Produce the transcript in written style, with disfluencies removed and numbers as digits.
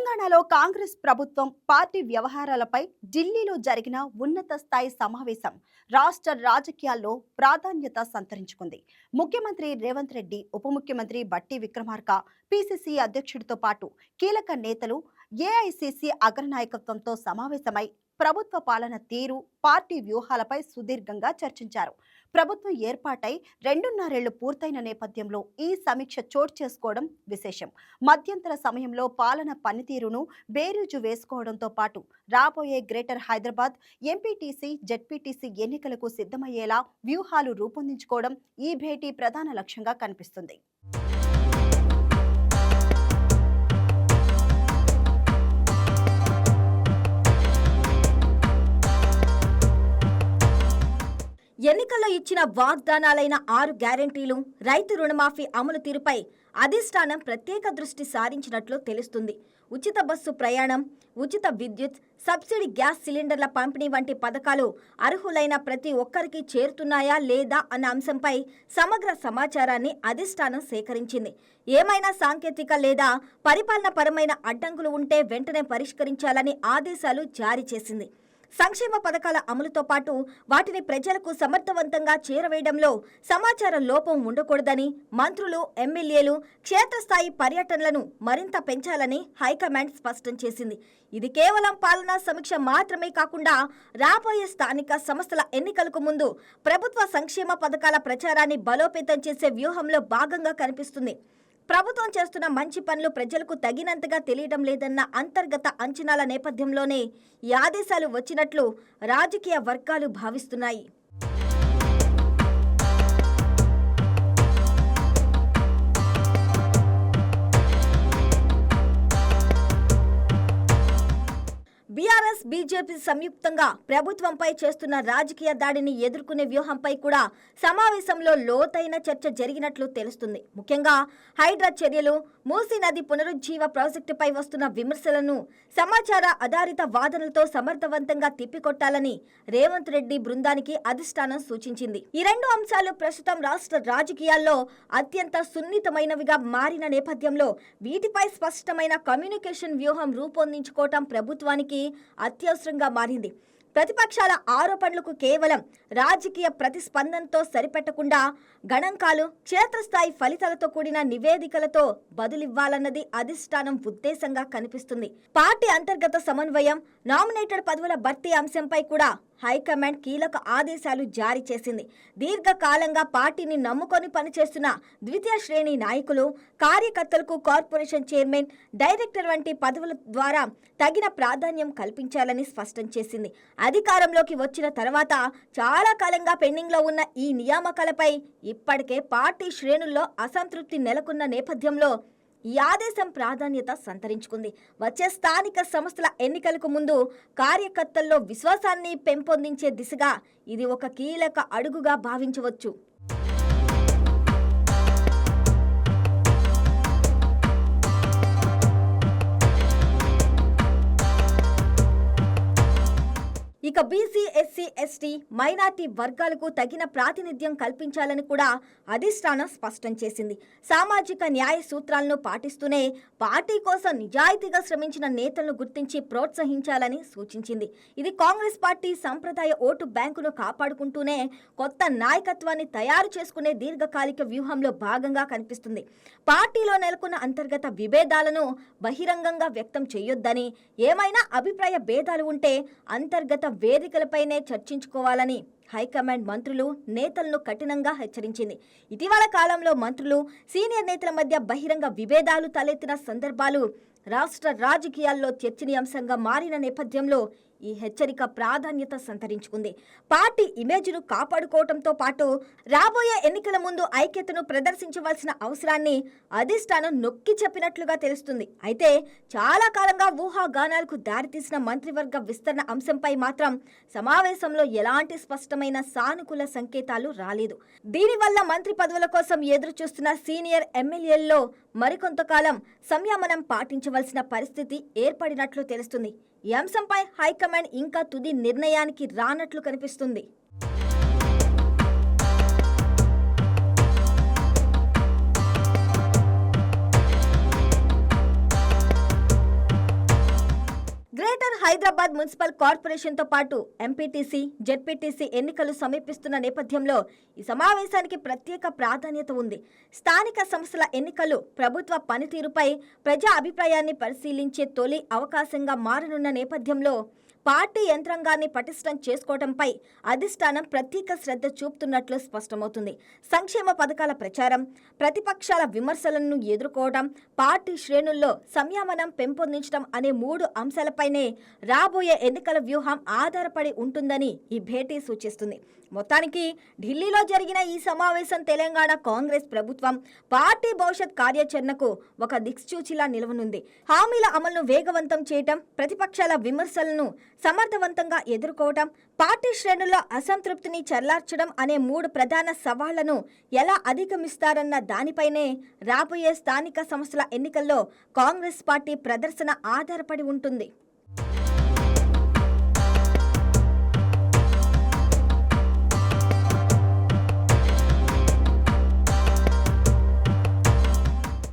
తెలంగాణలో కాంగ్రెస్ ప్రభుత్వం పార్టీ వ్యవహారాలపై ఢిల్లీలో జరిగిన ఉన్నత స్థాయి సమావేశం రాష్ట్ర రాజకీయాల్లో ప్రాధాన్యత సంతరించుకుంది. ముఖ్యమంత్రి రేవంత్ రెడ్డి, ఉప ముఖ్యమంత్రి బట్టి విక్రమార్క, పిసిసి అధ్యక్షుడితో పాటు కీలక నేతలు ఏఐసిసి అగ్రనాయకత్వంతో సమావేశమై ప్రభుత్వ పాలన తీరు, పార్టీ వ్యూహాలపై సుదీర్ఘంగా చర్చించారు. ప్రభుత్వం ఏర్పాటై 2.5 పూర్తయిన నేపథ్యంలో ఈ సమీక్ష చోటు చేసుకోవడం విశేషం. మధ్యంతర సమయంలో పాలన పనితీరును బేరీజు వేసుకోవడంతో పాటు రాబోయే గ్రేటర్ హైదరాబాద్ ఎంపీటీసీ, జెడ్పీటీసీ ఎన్నికలకు సిద్ధమయ్యేలా వ్యూహాలు రూపొందించుకోవడం ఈ భేటీ ప్రధాన లక్ష్యంగా కనిపిస్తుంది. ఎన్నికల్లో ఇచ్చిన వాగ్దానాలైన 6 గ్యారెంటీలు, రైతు రుణమాఫీ అమలు తీరుపై అధిష్టానం ప్రత్యేక దృష్టి సారించినట్లు తెలుస్తుంది. ఉచిత బస్సు ప్రయాణం, ఉచిత విద్యుత్, సబ్సిడీ గ్యాస్ సిలిండర్ల పంపిణీ వంటి పథకాలు అర్హులైన ప్రతి ఒక్కరికి చేరుతున్నాయా లేదా అన్న అంశంపై సమగ్ర సమాచారాన్ని అధిష్టానం సేకరించింది. ఏమైనా సాంకేతిక లేదా పరిపాలనపరమైన అడ్డంకులు ఉంటే వెంటనే పరిష్కరించాలని ఆదేశాలు జారీ చేసింది. సంక్షేమ పథకాల అమలుతో పాటు వాటిని ప్రజలకు సమర్థవంతంగా చేరవేయడంలో సమాచార లోపం ఉండకూడదని మంత్రులు, ఎమ్మెల్యేలు క్షేత్రస్థాయి పర్యటనలను మరింత పెంచాలని హైకమాండ్ స్పష్టం చేసింది. ఇది కేవలం పాలనా సమీక్ష మాత్రమే కాకుండా రాబోయే స్థానిక సంస్థల ఎన్నికలకు ముందు ప్రభుత్వ సంక్షేమ పథకాల ప్రచారాన్ని బలోపేతం చేసే వ్యూహంలో భాగంగా కనిపిస్తుంది. ప్రభుత్వం చేస్తున్న మంచి పనులు ప్రజలకు తగినంతగా తెలియడం లేదన్న అంతర్గత అంచనాల నేపథ్యంలోనే ఈ ఆదేశాలు వచ్చినట్లు రాజకీయ వర్గాలు భావిస్తున్నాయి. బీఆర్ఎస్, బీజేపీ సంయుక్తంగా ప్రభుత్వంపై చేస్తున్న రాజకీయ దాడిని ఎదుర్కొనే వ్యూహంపై కూడా సమావేశంలో లోతైన చర్చ జరిగినట్లు తెలుస్తుంది. ముఖ్యంగా హైడ్రా చర్యలు, మూసీ నది పునరుజ్జీవ ప్రాజెక్టుపై వస్తున్న విమర్శలను సమాచార ఆధారిత వాదనలతో సమర్థవంతంగా తిప్పికొట్టాలని రేవంత్ రెడ్డి బృందానికి అధిష్టానం సూచించింది. ఈ 2 అంశాలు ప్రస్తుతం రాష్ట్ర రాజకీయాల్లో అత్యంత సున్నితమైనవిగా మారిన నేపథ్యంలో వీటిపై స్పష్టమైన కమ్యూనికేషన్ వ్యూహం రూపొందించుకోవటం ప్రభుత్వానికి అత్యవసరంగా మారింది. ప్రతిపక్షాల ఆరోపణలకు కేవలం రాజకీయ ప్రతిస్పందనతో సరిపెట్టకుండా గణాంకాలు, క్షేత్రస్థాయి ఫలితాలతో కూడిన నివేదికలతో బదులివ్వాలన్నది అధిష్టానం ఉద్దేశంగా కనిపిస్తుంది. పార్టీ అంతర్గత సమన్వయం, నామినేటెడ్ పదవుల భర్తీ అంశంపై కూడా హైకమాండ్ కీలక ఆదేశాలు జారీ చేసింది. దీర్ఘకాలంగా పార్టీని నమ్ముకొని పనిచేస్తున్న ద్వితీయ శ్రేణి నాయకులు, కార్యకర్తలకు కార్పొరేషన్ చైర్మన్, డైరెక్టర్ వంటి పదవుల ద్వారా తగిన ప్రాధాన్యం కల్పించాలని స్పష్టం చేసింది. అధికారంలోకి వచ్చిన తర్వాత చాలా కాలంగా పెండింగ్లో ఉన్న ఈ నియామకాలపై ఇప్పటికే పార్టీ శ్రేణుల్లో అసంతృప్తి నెలకొన్న నేపథ్యంలో ఈ ఆదేశం ప్రాధాన్యత సంతరించుకుంది. వచ్చే స్థానిక సంస్థల ఎన్నికలకు ముందు కార్యకర్తల్లో విశ్వాసాన్ని పెంపొందించే దిశగా ఇది ఒక కీలక అడుగుగా భావించవచ్చు. ఇక బీసీ, ఎస్సీ, ఎస్టీ, మైనార్టీ వర్గాలకు తగిన ప్రాతినిధ్యం కల్పించాలని కూడా అధిష్టానం స్పష్టం చేసింది. సామాజిక న్యాయ సూత్రాలను పాటిస్తూనే పార్టీ కోసం నిజాయితీగా శ్రమించిన నేతలను గుర్తించి ప్రోత్సహించాలని సూచించింది. ఇది కాంగ్రెస్ పార్టీ సంప్రదాయ ఓటు బ్యాంకును కాపాడుకుంటూనే కొత్త నాయకత్వాన్ని తయారు చేసుకునే దీర్ఘకాలిక వ్యూహంలో భాగంగా కనిపిస్తుంది. పార్టీలో నెలకొన్న అంతర్గత విభేదాలను బహిరంగంగా వ్యక్తం చేయొద్దని, ఏమైనా అభిప్రాయ భేదాలు ఉంటే అంతర్గత వేదికలపైనే చర్చించుకోవాలని హైకమాండ్ మంత్రులు, నేతలను కఠినంగా హెచ్చరించింది. ఇటీవల కాలంలో మంత్రులు, సీనియర్ నేతల మధ్య బహిరంగ విభేదాలు తలెత్తిన సందర్భాలు రాష్ట్ర రాజకీయాల్లో చర్చనీయాంశంగా మారిన నేపథ్యంలో ఈ హెచ్చరిక ప్రాధాన్యత సంతరించుకుంది. పార్టీ ఇమేజ్ను కాపాడుకోవడంతో పాటు రాబోయే ఎన్నికల ముందు ఐక్యతను ప్రదర్శించవలసిన అవసరాన్ని అధిష్టానం నొక్కి చెప్పినట్లుగా తెలుస్తుంది. అయితే చాలా కాలంగా ఊహాగానాలకు దారితీసిన మంత్రివర్గ విస్తరణ అంశంపై మాత్రం సమావేశంలో ఎలాంటి స్పష్టమైన సానుకూల సంకేతాలు రాలేదు. దీనివల్ల మంత్రి పదవుల కోసం ఎదురు చూస్తున్న సీనియర్ ఎమ్మెల్యేల్లో మరికొంతకాలం సంయమనం పాటించవలసిన పరిస్థితి ఏర్పడినట్లు తెలుస్తుంది. ఈ అంశంపై హైకమాండ్ ఇంకా తుది నిర్ణయానికి రానట్లు కనిపిస్తుంది. గ్రేటర్ హైదరాబాద్ మున్సిపల్ కార్పొరేషన్తో పాటు ఎంపీటీసీ, జెడ్పీటీసీ ఎన్నికలు సమీపిస్తున్న నేపథ్యంలో ఈ సమావేశానికి ప్రత్యేక ప్రాధాన్యత ఉంది. స్థానిక సంస్థల ఎన్నికలు ప్రభుత్వ పనితీరుపై ప్రజా అభిప్రాయాన్ని పరిశీలించే తొలి అవకాశంగా మారనున్న నేపథ్యంలో పార్టీ యంత్రాంగాన్ని పటిష్టం చేసుకోవడంపై అధిష్టానం ప్రత్యేక శ్రద్ధ చూపుతున్నట్లు స్పష్టమవుతుంది. సంక్షేమ పథకాల ప్రచారం, ప్రతిపక్షాల విమర్శలను ఎదుర్కోవడం, పార్టీ శ్రేణుల్లో సంయమనం పెంపొందించడం అనే 3 అంశాలపైనే రాబోయే ఎన్నికల వ్యూహం ఆధారపడి ఉంటుందని ఈ భేటీ సూచిస్తుంది. మొత్తానికి ఢిల్లీలో జరిగిన ఈ సమావేశం తెలంగాణ కాంగ్రెస్ ప్రభుత్వం పార్టీ భవిష్యత్ కార్యాచరణకు ఒక దిక్సూచిలా నిలవనుంది. హామీల అమలును వేగవంతం చేయటం, ప్రతిపక్షాల విమర్శలను సమర్థవంతంగా ఎదుర్కోవటం, పార్టీ శ్రేణుల్లో అసంతృప్తిని చల్లార్చడం అనే 3 ప్రధాన సవాళ్లను ఎలా అధిగమిస్తారన్న దానిపైనే రాబోయే స్థానిక సంస్థల ఎన్నికల్లో కాంగ్రెస్ పార్టీ ప్రదర్శన ఆధారపడి ఉంటుంది.